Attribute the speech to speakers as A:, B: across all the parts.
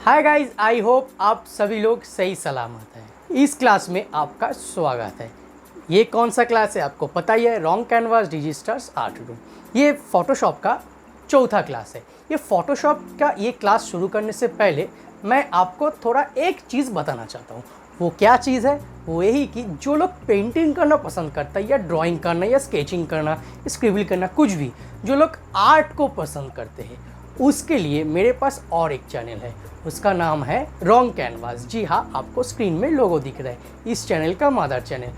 A: Hi guys, I hope आप सभी लोग सही सलामत हैं। इस क्लास में आपका स्वागत है। ये कौन सा क्लास है आपको पता ही है, रॉन्ग कैनवास डिजिस्टार्स आर्ट रूम। ये फोटोशॉप का चौथा क्लास है। ये फोटोशॉप का ये क्लास शुरू करने से पहले मैं आपको थोड़ा एक चीज़ बताना चाहता हूँ। वो क्या चीज़ है? वो यही कि जो लोग पेंटिंग करना पसंद करता है या ड्राइंग करना या स्केचिंग करना, स्क्रिबल करना, कुछ भी, जो लोग आर्ट को पसंद करते हैं उसके लिए मेरे पास और एक चैनल है। उसका नाम है रॉन्ग कैनवास। जी हाँ, आपको स्क्रीन में लोगो दिख रहा है, इस चैनल का मदर चैनल।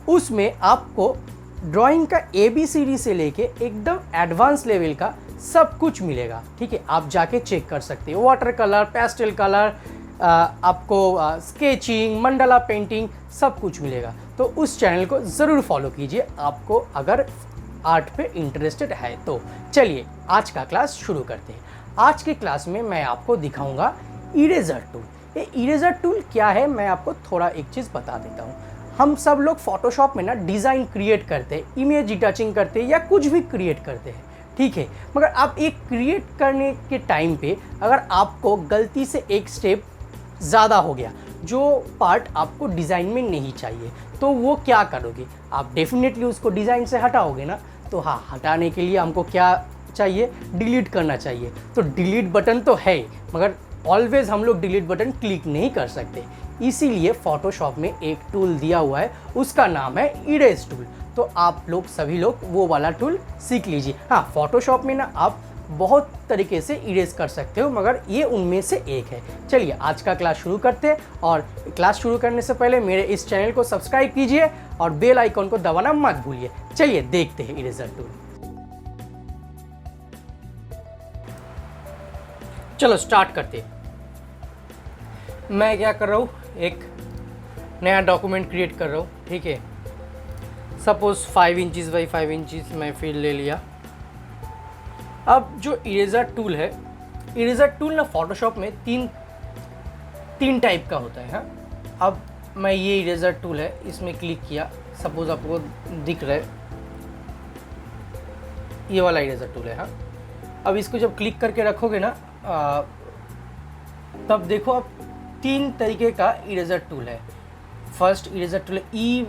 A: उसमें आपको ड्राइंग का ABCD से लेके एकदम एडवांस लेवल का सब कुछ मिलेगा। ठीक है, आप जाके चेक कर सकते हो। वाटर कलर, पेस्टल कलर, आपको स्केचिंग, मंडला पेंटिंग, सब कुछ मिलेगा। तो उस चैनल को ज़रूर फॉलो कीजिए, आपको अगर आर्ट पे इंटरेस्टेड है तो। चलिए आज का क्लास शुरू करते हैं। आज के क्लास में मैं आपको दिखाऊंगा इरेजर टूल। ये इरेजर टूल क्या है, मैं आपको थोड़ा एक चीज़ बता देता हूँ। हम सब लोग फोटोशॉप में ना डिज़ाइन क्रिएट करते हैं, इमेज टचिंग करते हैं या कुछ भी क्रिएट करते हैं, ठीक है। मगर आप एक क्रिएट करने के टाइम पे अगर आपको गलती से एक स्टेप ज़्यादा हो गया, जो पार्ट आपको डिज़ाइन में नहीं चाहिए, तो वो क्या करोगे? आप डेफिनेटली उसको डिज़ाइन से हटाओगे ना। तो हाँ, हटाने के लिए हमको क्या चाहिए? डिलीट करना चाहिए। तो डिलीट बटन तो है, मगर ऑलवेज हम लोग डिलीट बटन क्लिक नहीं कर सकते। इसीलिए फोटोशॉप में एक टूल दिया हुआ है, उसका नाम है इरेज टूल। तो आप लोग सभी लोग वो वाला टूल सीख लीजिए। हाँ, फोटोशॉप में ना आप बहुत तरीके से इरेज कर सकते हो, मगर ये उनमें से एक है। चलिए आज का क्लास शुरू करते हैं। और क्लास शुरू करने से पहले मेरे इस चैनल को सब्सक्राइब कीजिए और बेल आइकॉन को दबाना मत भूलिए। चलिए देखते हैं इरेजर टूल। चलो स्टार्ट करते हैं। मैं क्या कर रहा हूँ, एक नया डॉक्यूमेंट क्रिएट कर रहा हूँ, ठीक है। सपोज 5 इंचज़ बाई 5 इंचज़ मैं फिर ले लिया। अब जो इरेजर टूल है, इरेजर टूल ना फोटोशॉप में तीन टाइप का होता है। हाँ, अब मैं ये इरेजर टूल है, इसमें क्लिक किया। सपोज आपको दिख रहा है ये वाला इरेजर टूल है। हाँ, अब इसको जब क्लिक करके रखोगे ना, तब देखो आप 3 तरीके का इरेजर टूल है। फर्स्ट इरेजर टूल ई।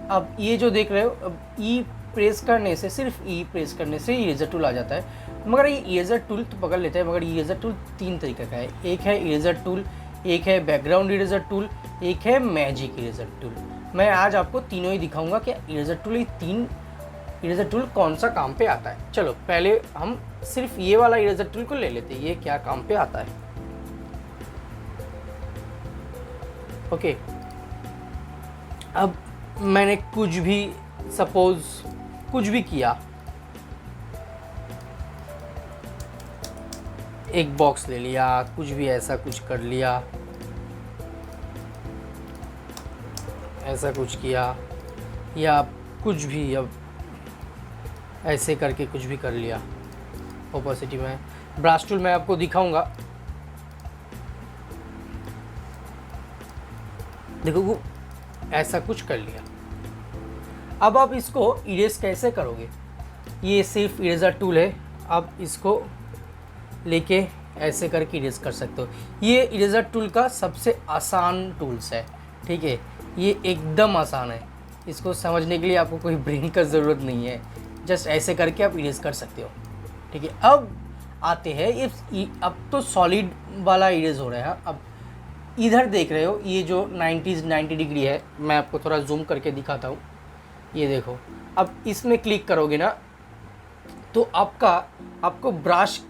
A: अब ये जो देख रहे हो, अब ई प्रेस करने से, सिर्फ ई प्रेस करने से इरेजर टूल आ जाता है। मगर ये इरेजर टूल तो पकड़ लेता है, मगर इरेजर टूल 3 तरीके का है। एक है इरेजर टूल, एक है बैकग्राउंड इरेजर टूल, एक है मैजिक इरेजर टूल। मैं आज आपको तीनों ही दिखाऊंगा कि इरेजर टूल, ये 3 इरेजर टूल कौन सा काम पे आता है। चलो पहले हम सिर्फ ये वाला इरेजर टूल को ले लेते हैं, ये क्या काम पे आता है। ओके, अब मैंने कुछ भी, सपोज कुछ भी किया, एक बॉक्स ले लिया, कुछ भी ऐसा कुछ कर लिया, ऐसा कुछ किया, या कुछ भी अब ऐसे करके कुछ भी कर लिया। ओपेसिटी में ब्रश टूल मैं आपको दिखाऊंगा। देखो वो ऐसा कुछ कर लिया। अब आप इसको इरेज कैसे करोगे? ये सिर्फ इरेजर टूल है, आप इसको लेके ऐसे करके इरेज कर सकते हो। ये इरेजर टूल का सबसे आसान टूल्स है, ठीक है। ये एकदम आसान है, इसको समझने के लिए आपको कोई ब्रेन का ज़रूरत नहीं है। जस्ट ऐसे करके आप इरेज कर सकते हो, ठीक है। अब आते हैं, अब तो सॉलिड वाला इरेज हो रहा है। अब इधर देख रहे हो, ये जो 90 डिग्री है, मैं आपको थोड़ा जूम करके दिखाता हूँ। ये देखो, अब इसमें क्लिक करोगे ना, तो आपको ब्रश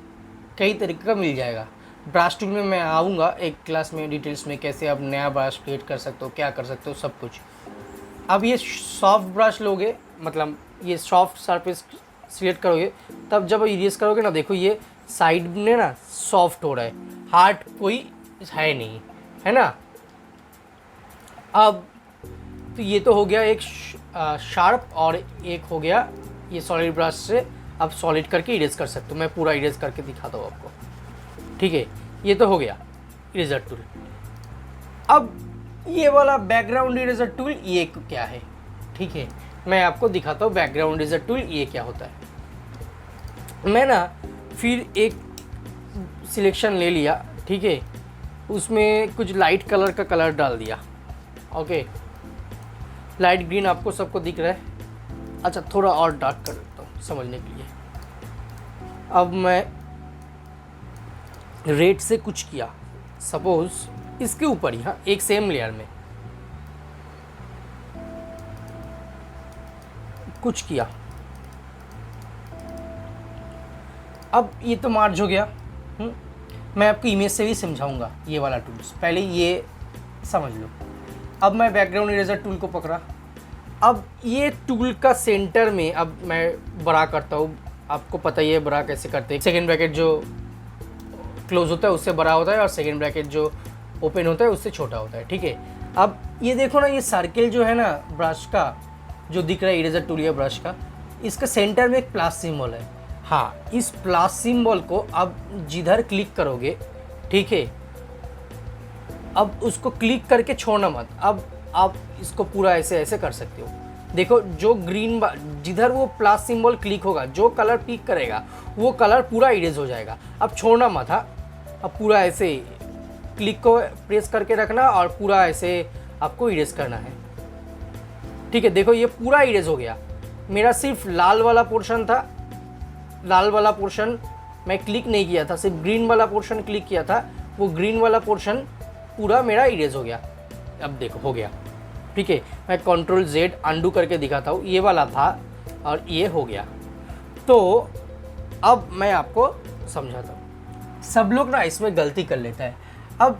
A: कई तरीके का मिल जाएगा। ब्रश टूल में मैं आऊँगा एक क्लास में डिटेल्स में, कैसे आप नया ब्रश क्रिएट कर सकते हो, क्या कर सकते हो, सब कुछ। अब ये सॉफ्ट ब्रश लोगे, मतलब ये सॉफ्ट सरफेस सिलेक्ट करोगे, तब जब इरेज करोगे ना, देखो ये साइड में ना सॉफ्ट हो रहा है, हार्ड कोई है नहीं, है ना। अब तो ये तो हो गया एक शार्प, और एक हो गया ये सॉलिड ब्रश से आप सॉलिड करके इरेज कर सकते हो। मैं पूरा इरेज करके दिखाता हूँ आपको, ठीक है। ये तो हो गया इरेजर टूल। अब ये वाला बैकग्राउंड इरेजर टूल, ये क्या है, ठीक है। मैं आपको दिखाता हूँ बैकग्राउंड इरेजर टूल ये क्या होता है। मैं ना फिर एक सिलेक्शन ले लिया, ठीक है। उसमें कुछ लाइट कलर का कलर डाल दिया। ओके, लाइट ग्रीन आपको सबको दिख रहा है। अच्छा, थोड़ा और डार्क कर देता हूँ समझने के लिए। अब मैं रेड से कुछ किया, सपोज इसके ऊपर ही, हाँ, एक सेम लेयर में कुछ किया। अब ये तो मार्ज हो गया। मैं आपको इमेज से भी समझाऊंगा ये वाला टूल्स, पहले ये समझ लो। अब मैं बैकग्राउंड इरेजर टूल को पकड़ा। अब ये टूल का सेंटर में अब मैं बड़ा करता हूँ। आपको पता ही है बड़ा कैसे करते हैं। सेकेंड ब्रैकेट जो क्लोज होता है उससे बड़ा होता है और सेकेंड ब्रैकेट जो ओपन होता है उससे छोटा होता है, ठीक है। अब ये देखो ना, ये सर्किल जो है ना ब्रश का जो दिख रहा है, इरेजर टूल या ब्रश का, इसका सेंटर में एक प्लस सिंबल है। हाँ, इस प्लस सिंबल को अब जिधर क्लिक करोगे, ठीक है, अब उसको क्लिक करके छोड़ना मत। अब आप इसको पूरा ऐसे ऐसे कर सकते हो। देखो, जो ग्रीन जिधर वो प्लस सिंबल क्लिक होगा, जो कलर पिक करेगा वो कलर पूरा इरेज हो जाएगा। अब छोड़ना मत। हाँ, अब पूरा ऐसे क्लिक को प्रेस करके रखना और पूरा ऐसे आपको इरेज करना है, ठीक है। देखो, ये पूरा इरेज हो गया। मेरा सिर्फ लाल वाला पोर्शन था, लाल वाला पोर्शन मैं क्लिक नहीं किया था, सिर्फ ग्रीन वाला पोर्शन क्लिक किया था। वो ग्रीन वाला पोर्शन पूरा मेरा इरेज हो गया। अब देखो हो गया, ठीक है। मैं Ctrl+Z अंडू करके दिखाता हूँ। ये वाला था और ये हो गया। तो अब मैं आपको समझाता हूँ। सब लोग ना इसमें गलती कर लेता है। अब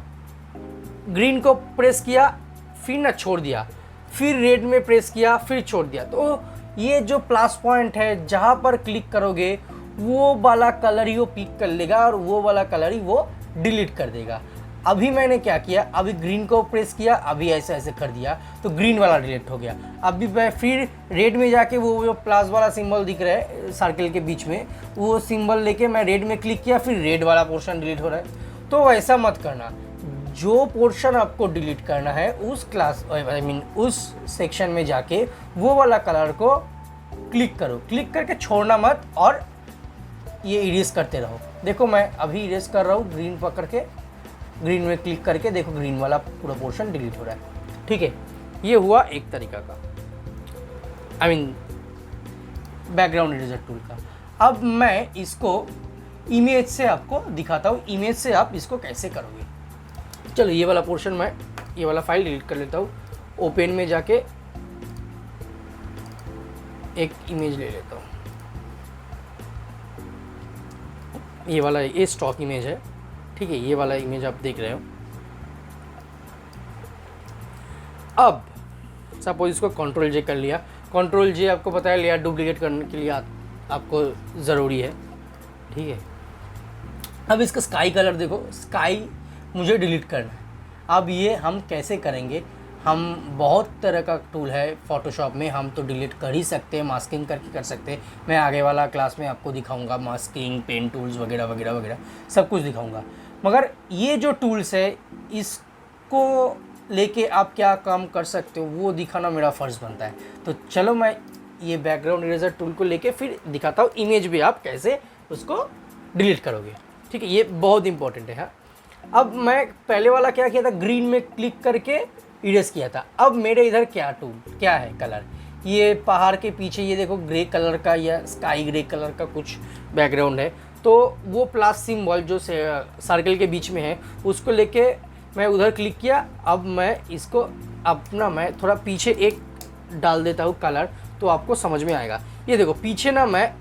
A: ग्रीन को प्रेस किया, फिर ना छोड़ दिया, फिर रेड में प्रेस किया, फिर छोड़ दिया। तो ये जो प्लस पॉइंट है, जहाँ पर क्लिक करोगे वो वाला कलर ही वो पिक कर लेगा और वो वाला कलर ही वो डिलीट कर देगा। अभी मैंने क्या किया, अभी ग्रीन को प्रेस किया, अभी ऐसे ऐसे कर दिया तो ग्रीन वाला डिलीट हो गया। अभी मैं फिर रेड में जाके वो जो प्लस वाला सिंबल दिख रहा है सर्किल के बीच में, वो सिंबल लेके मैं रेड में क्लिक किया, फिर रेड वाला पोर्शन डिलीट हो रहा है। तो ऐसा मत करना। जो पोर्शन आपको डिलीट करना है उस क्लास उस सेक्शन में जाके वो वाला कलर को क्लिक करो, क्लिक करके छोड़ना मत और ये इरेज करते रहो। देखो, मैं अभी इरेज कर रहा हूँ ग्रीन पकड़ के, ग्रीन में क्लिक करके देखो ग्रीन वाला पूरा पोर्शन डिलीट हो रहा है, ठीक है। ये हुआ एक तरीका का, बैकग्राउंड इरेजर टूल का। अब मैं इसको इमेज से आपको दिखाता हूँ, इमेज से आप इसको कैसे करोगे। चलो, ये वाला पोर्शन मैं ये वाला फाइल डिलीट कर लेता हूँ। ओपन में जाके एक इमेज ले लेता हूँ। ये वाला ये स्टॉक इमेज है, ठीक है। ये वाला इमेज आप देख रहे हो। अब सपोज इसको Ctrl+J कर लिया। Ctrl+J आपको पता है लेयर डुप्लीकेट करने के लिए आपको ज़रूरी है, ठीक है। अब इसका स्काई कलर देखो, स्काई मुझे डिलीट करना है। अब ये हम कैसे करेंगे, हम बहुत तरह का टूल है फ़ोटोशॉप में, हम तो डिलीट कर ही सकते हैं, मास्किंग करके कर सकते हैं। मैं आगे वाला क्लास में आपको दिखाऊंगा मास्किंग, पेन टूल्स वगैरह वगैरह वगैरह सब कुछ दिखाऊंगा। मगर ये जो टूल्स है इसको लेके आप क्या काम कर सकते हो वो दिखाना मेरा फ़र्ज़ बनता है। तो चलो, मैं ये बैकग्राउंड इरेजर टूल को लेके फिर दिखाता हूँ इमेज भी आप कैसे उसको डिलीट करोगे, ठीक है। ये बहुत इंपॉर्टेंट है। हाँ, अब मैं पहले वाला क्या किया था, ग्रीन में क्लिक करके इरेज किया था। अब मेरे इधर क्या है कलर, ये पहाड़ के पीछे ये देखो ग्रे कलर का या स्काई ग्रे कलर का कुछ बैकग्राउंड है। तो वो प्लस सिंबल जो सर्कल के बीच में है उसको लेके मैं उधर क्लिक किया। अब मैं इसको अपना मैं थोड़ा पीछे एक डाल देता हूँ कलर, तो आपको समझ में आएगा। ये देखो, पीछे ना मैं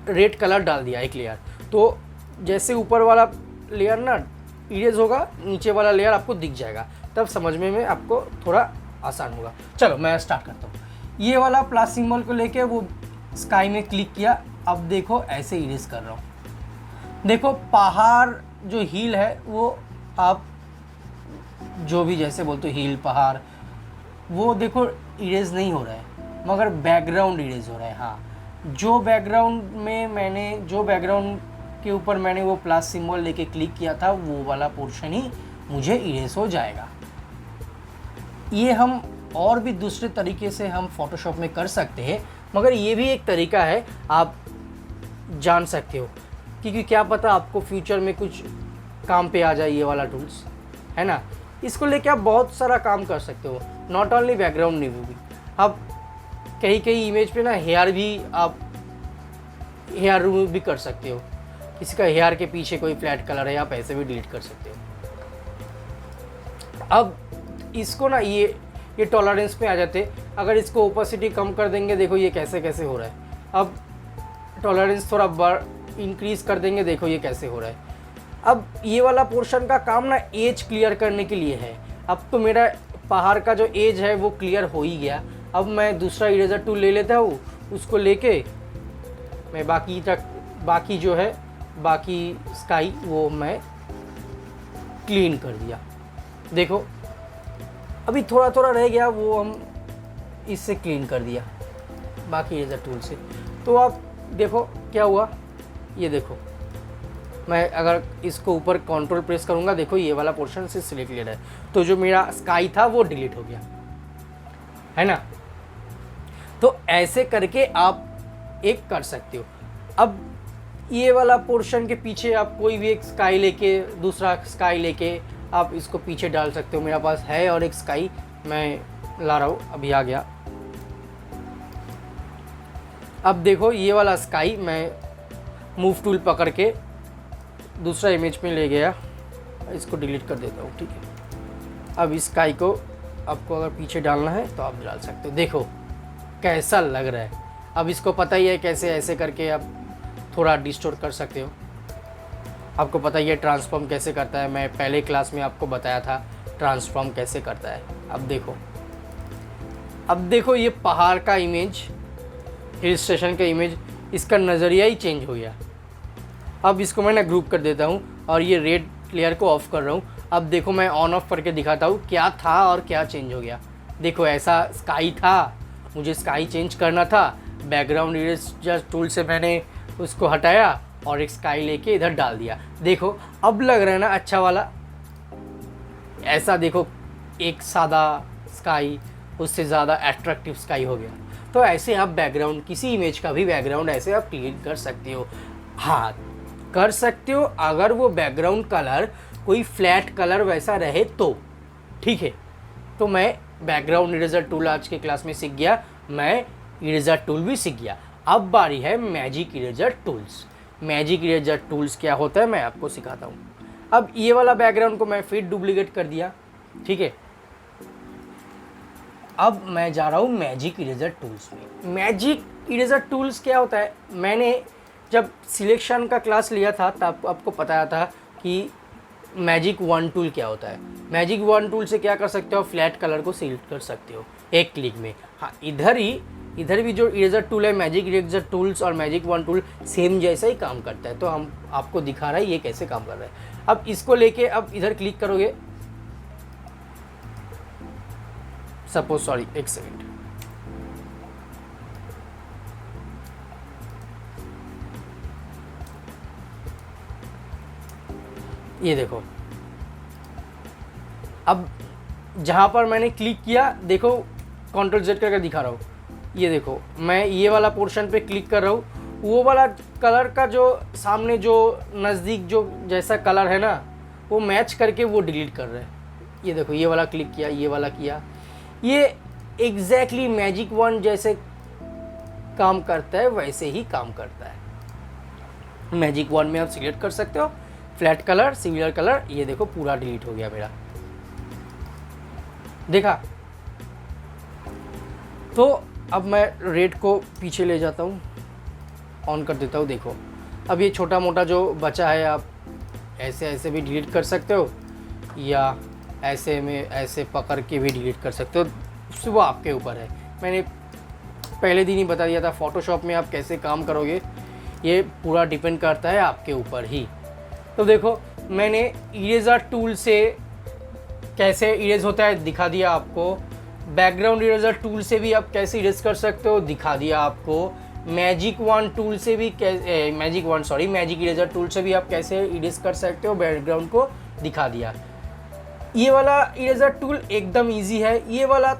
A: रेड कलर डाल दिया एक लेयर, तो जैसे ऊपर वाला लेयर ना इरेज होगा, नीचे वाला लेयर आपको दिख जाएगा, तब समझने में आपको थोड़ा आसान होगा। चलो, मैं स्टार्ट करता हूँ। ये वाला प्लस सिंबल को लेके वो स्काई में क्लिक किया। अब देखो ऐसे इरेज कर रहा हूँ। देखो, पहाड़ जो हिल है वो आप जो भी जैसे बोलते हो हिल पहाड़, वो देखो इरेज नहीं हो रहा है, मगर बैकग्राउंड इरेज हो रहा है। हाँ, जो बैकग्राउंड के ऊपर मैंने वो प्लस सिंबल लेके क्लिक किया था वो वाला पोर्शन ही मुझे इरेज हो जाएगा। ये हम और भी दूसरे तरीके से हम फोटोशॉप में कर सकते हैं, मगर ये भी एक तरीका है, आप जान सकते हो, क्योंकि क्या पता आपको फ्यूचर में कुछ काम पे आ जाए ये वाला टूल्स। है ना। इसको लेके आप बहुत सारा काम कर सकते हो, नॉट ओनली बैकग्राउंड रिमूविंग। आप कहीं कहीं इमेज पे ना हेयर भी आप हेयर रिमूव भी कर सकते हो। किसी का हेयर के पीछे कोई फ्लैट कलर है, आप ऐसे भी डिलीट कर सकते हो। अब इसको ना ये टॉलरेंस पे आ जाते। अगर इसको ओपेसिटी कम कर देंगे, देखो ये कैसे कैसे हो रहा है। अब टॉलरेंस थोड़ा इंक्रीज कर देंगे, देखो ये कैसे हो रहा है। अब ये वाला पोर्शन का काम ना एज क्लियर करने के लिए है। अब तो मेरा पहाड़ का जो एज है वो क्लियर हो ही गया। अब मैं दूसरा इरेजर टूल ले लेता हूँ, उसको लेके मैं बाकी जो है बाकी स्काई वो मैं क्लीन कर दिया। देखो अभी थोड़ा थोड़ा रह गया, वो हम इससे क्लीन कर दिया बाकी इरेजर टूल से। तो आप देखो क्या हुआ, ये देखो मैं अगर इसको ऊपर कंट्रोल प्रेस करूँगा, देखो ये वाला पोर्शन से सिलेक्टेड है, तो जो मेरा स्काई था वो डिलीट हो गया, है ना। तो ऐसे करके आप एक कर सकते हो। अब ये वाला पोर्शन के पीछे आप कोई भी एक स्काई लेके, दूसरा स्काई लेके आप इसको पीछे डाल सकते हो। मेरा पास है और एक स्काई मैं ला रहा हूँ, अभी आ गया। अब देखो ये वाला स्काई मैं मूव टूल पकड़ के दूसरा इमेज में ले गया, इसको डिलीट कर देता हूँ, ठीक है। अब इस स्काई को आपको अगर पीछे डालना है तो आप डाल सकते हो। देखो कैसा लग रहा है। अब इसको पता ही है कैसे ऐसे करके आप थोड़ा डिस्टोर्ट कर सकते हो। आपको पता ही है ट्रांसफॉर्म कैसे करता है, मैं पहले क्लास में आपको बताया था ट्रांसफॉर्म कैसे करता है। अब देखो ये पहाड़ का इमेज, हिल स्टेशन का इमेज, इसका नज़रिया ही चेंज हो गया। अब इसको मैं ना ग्रुप कर देता हूँ और ये रेड लेयर को ऑफ कर रहा हूँ। अब देखो मैं ऑन ऑफ करके दिखाता हूँ क्या था और क्या चेंज हो गया। देखो ऐसा स्काई था, मुझे स्काई चेंज करना था, बैकग्राउंड इरेजर टूल से मैंने उसको हटाया और एक स्काई लेके इधर डाल दिया। देखो अब लग रहा है ना अच्छा वाला। ऐसा देखो एक सादा स्काई उससे ज़्यादा अट्रैक्टिव स्काई हो गया। तो ऐसे आप बैकग्राउंड, किसी इमेज का भी बैकग्राउंड ऐसे आप क्लियर कर सकते हो। हाँ कर सकते हो अगर वो बैकग्राउंड कलर कोई फ्लैट कलर वैसा रहे तो, ठीक है। तो मैं बैकग्राउंड इरेजर टूल आज के क्लास में सीख गया, मैं इरेजर टूल भी सीख गया। अब बारी है magic eraser tools. Magic eraser tools क्या होता है मैं आपको सिखाता हूँ। अब ये वाला बैकग्राउंड को मैं फिर डुप्लीकेट कर दिया, ठीक है। अब मैं जा रहा हूँ मैजिक इरेजर टूल्स में। मैजिक इरेजर टूल्स क्या होता है, मैंने जब सिलेक्शन का क्लास लिया था तब आपको बताया था कि मैजिक वन टूल क्या होता है। मैजिक वन टूल से क्या कर सकते हो, फ्लैट कलर को सिलेक्ट कर सकते हो एक क्लिक में। हाँ इधर भी जो इरेजर टूल है, मैजिक इरेजर टूल्स और मैजिक वन टूल सेम जैसा ही काम करता है। तो हम आपको दिखा रहा है ये कैसे काम कर रहा है। अब इसको लेके अब इधर क्लिक करोगे, सपोज सॉरी एक सेकेंड, ये देखो अब जहाँ पर मैंने क्लिक किया, देखो कंट्रोल जेड करके दिखा रहा हूँ। ये देखो मैं ये वाला पोर्शन पे क्लिक कर रहा हूँ, वो वाला कलर का जो सामने जो नज़दीक जो जैसा कलर है ना वो मैच करके वो डिलीट कर रहा है। ये देखो ये वाला क्लिक किया, ये वाला किया, ये एग्जैक्टली मैजिक वन जैसे काम करता है वैसे ही काम करता है। मैजिक वन में आप सिलेक्ट कर सकते हो फ्लैट कलर, सिमिलर कलर, ये देखो पूरा डिलीट हो गया मेरा, देखा। तो अब मैं रेड को पीछे ले जाता हूँ, ऑन कर देता हूँ। देखो अब ये छोटा मोटा जो बचा है आप ऐसे ऐसे भी डिलीट कर सकते हो या ऐसे में ऐसे पकड़ के भी डिलीट कर सकते हो, वो आपके ऊपर है। मैंने पहले दिन ही बता दिया था फ़ोटोशॉप में आप कैसे काम करोगे, ये पूरा डिपेंड करता है आपके ऊपर ही। तो देखो मैंने इरेजर टूल से कैसे इरेज होता है दिखा दिया आपको, बैकग्राउंड इरेजर टूल से भी आप कैसे इरेज कर सकते हो दिखा दिया आपको, मैजिक वन टूल से भी मैजिक इरेजर टूल से भी आप कैसे इरेज कर सकते हो बैकग्राउंड को दिखा दिया। ये वाला इरेजर टूल एकदम इजी है, ये वाला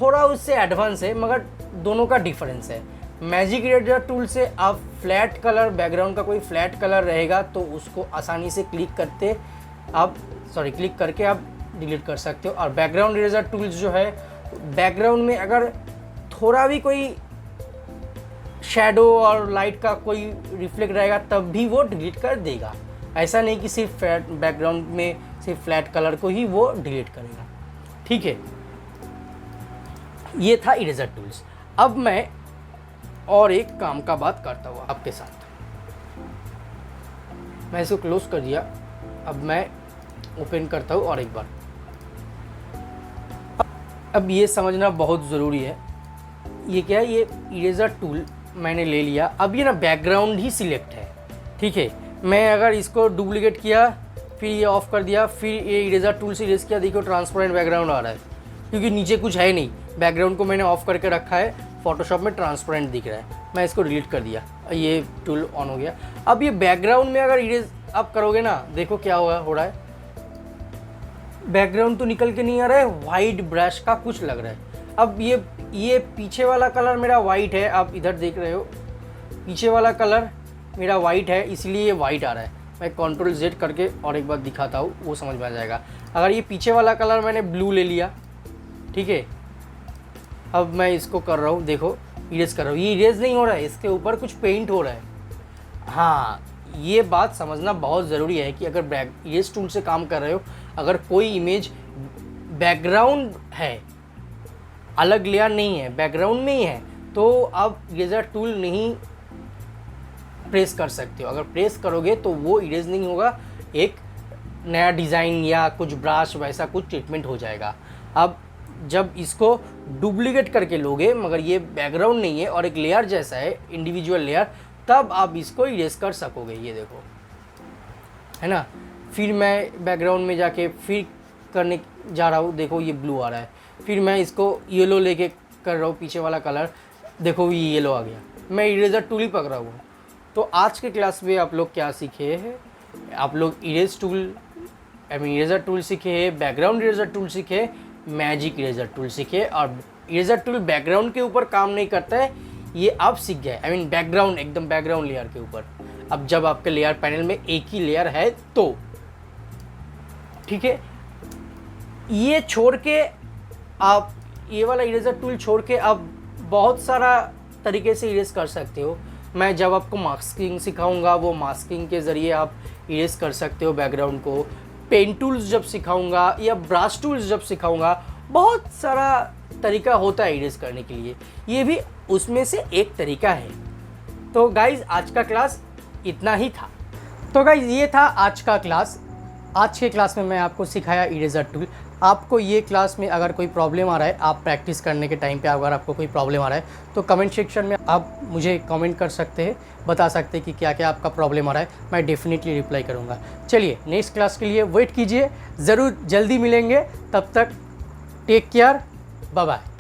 A: थोड़ा उससे एडवांस है, मगर दोनों का डिफरेंस है। मैजिक इरेजर टूल से आप फ्लैट कलर, बैकग्राउंड का कोई फ्लैट कलर रहेगा तो उसको आसानी से क्लिक करते आप सॉरी क्लिक करके आप डिलीट कर सकते हो। और बैकग्राउंड इरेजर टूल्स जो है, बैकग्राउंड में अगर थोड़ा भी कोई शैडो और लाइट का कोई रिफ्लेक्ट रहेगा तब भी वो डिलीट कर देगा। ऐसा नहीं कि सिर्फ बैकग्राउंड में सिर्फ फ्लैट कलर को ही वो डिलीट करेगा। ठीक है, ये था इरेजर टूल्स। अब मैं और एक काम का बात करता हूँ आपके साथ। मैं इसको क्लोज कर दिया, अब मैं ओपन करता हूँ और एक बार। अब ये समझना बहुत ज़रूरी है, ये क्या है, ये इरेजर टूल मैंने ले लिया। अब ये ना बैकग्राउंड ही सिलेक्ट है। ठीक है, मैं अगर इसको डुप्लीकेट किया, फिर ये ऑफ कर दिया, फिर ये इरेजर टूल से इरेज किया, देखो ट्रांसपेरेंट बैकग्राउंड आ रहा है, क्योंकि नीचे कुछ है नहीं। बैकग्राउंड को मैंने ऑफ करके रखा है, फोटोशॉप में ट्रांसपेरेंट दिख रहा है। मैं इसको डिलीट कर दिया, ये टूल ऑन हो गया। अब ये बैकग्राउंड में अगर इरेज आप करोगे ना, देखो क्या हो रहा है, बैकग्राउंड तो निकल के नहीं आ रहा है, वाइट ब्रश का कुछ लग रहा है। अब ये पीछे वाला कलर मेरा वाइट है, आप इधर देख रहे हो, पीछे वाला कलर मेरा वाइट है, इसलिए ये वाइट आ रहा है। मैं Ctrl Z करके और एक बार दिखाता हूँ, वो समझ में आ जाएगा। अगर ये पीछे वाला कलर मैंने ब्लू ले लिया, ठीक है, अब मैं इसको कर रहा हूँ, देखो इरेज कर रहा हूँ, ये इरेज नहीं हो रहा है, इसके ऊपर कुछ पेंट हो रहा है। हाँ, ये बात समझना बहुत ज़रूरी है कि अगर इरेज टूल से काम कर रहे हो, अगर कोई इमेज बैकग्राउंड है, अलग लेयर नहीं है, बैकग्राउंड में ही है, तो आप इरेजर टूल नहीं प्रेस कर सकते हो। अगर प्रेस करोगे तो वो इरेज नहीं होगा, एक नया डिज़ाइन या कुछ ब्रश वैसा कुछ ट्रीटमेंट हो जाएगा। अब जब इसको डुप्लीकेट करके लोगे, मगर ये बैकग्राउंड नहीं है और एक लेयर जैसा है, इंडिविजुअल लेयर, तब आप इसको इरेज कर सकोगे। ये देखो, है ना। फिर मैं बैकग्राउंड में जाके फिर करने जा रहा हूँ, देखो ये ब्लू आ रहा है, फिर मैं इसको येलो लेके कर रहा हूँ, पीछे वाला कलर देखो ये येलो आ गया, मैं इरेजर टूल ही पकड़ा हुआ हूँ। तो आज के क्लास में आप लोग क्या सीखे हैं, आप लोग इरेज टूल इरेजर टूल सीखे हैं, बैकग्राउंड इरेजर टूल सीखे, मैजिक इरेजर टूल सीखे। और इरेजर टूल बैकग्राउंड के ऊपर काम नहीं करता है, ये आप सीख गए, बैकग्राउंड, एकदम बैकग्राउंड लेयर के ऊपर। अब जब आपके लेयर पैनल में एक ही लेयर है तो ठीक है, ये छोड़ के आप ये वाला इरेजर टूल छोड़ के आप बहुत सारा तरीके से इरेज कर सकते हो। मैं जब आपको मास्किंग सिखाऊंगा, वो मास्किंग के ज़रिए आप इरेज कर सकते हो बैकग्राउंड को। पेन टूल्स जब सिखाऊंगा या ब्रश टूल्स जब सिखाऊंगा, बहुत सारा तरीका होता है इरेज करने के लिए, ये भी उसमें से एक तरीका है। तो गाइज़, आज का क्लास इतना ही था। तो गाइज़, ये था आज का क्लास। आज के क्लास में मैं आपको सिखाया इरेजर टूल। आपको ये क्लास में अगर कोई प्रॉब्लम आ रहा है, आप प्रैक्टिस करने के टाइम पे अगर आपको कोई प्रॉब्लम आ रहा है, तो कमेंट सेक्शन में आप मुझे कमेंट कर सकते हैं, बता सकते हैं कि क्या क्या आपका प्रॉब्लम आ रहा है, मैं डेफिनेटली रिप्लाई करूँगा। चलिए, नेक्स्ट क्लास के लिए वेट कीजिए, ज़रूर जल्दी मिलेंगे। तब तक टेक केयर, बाय बाय।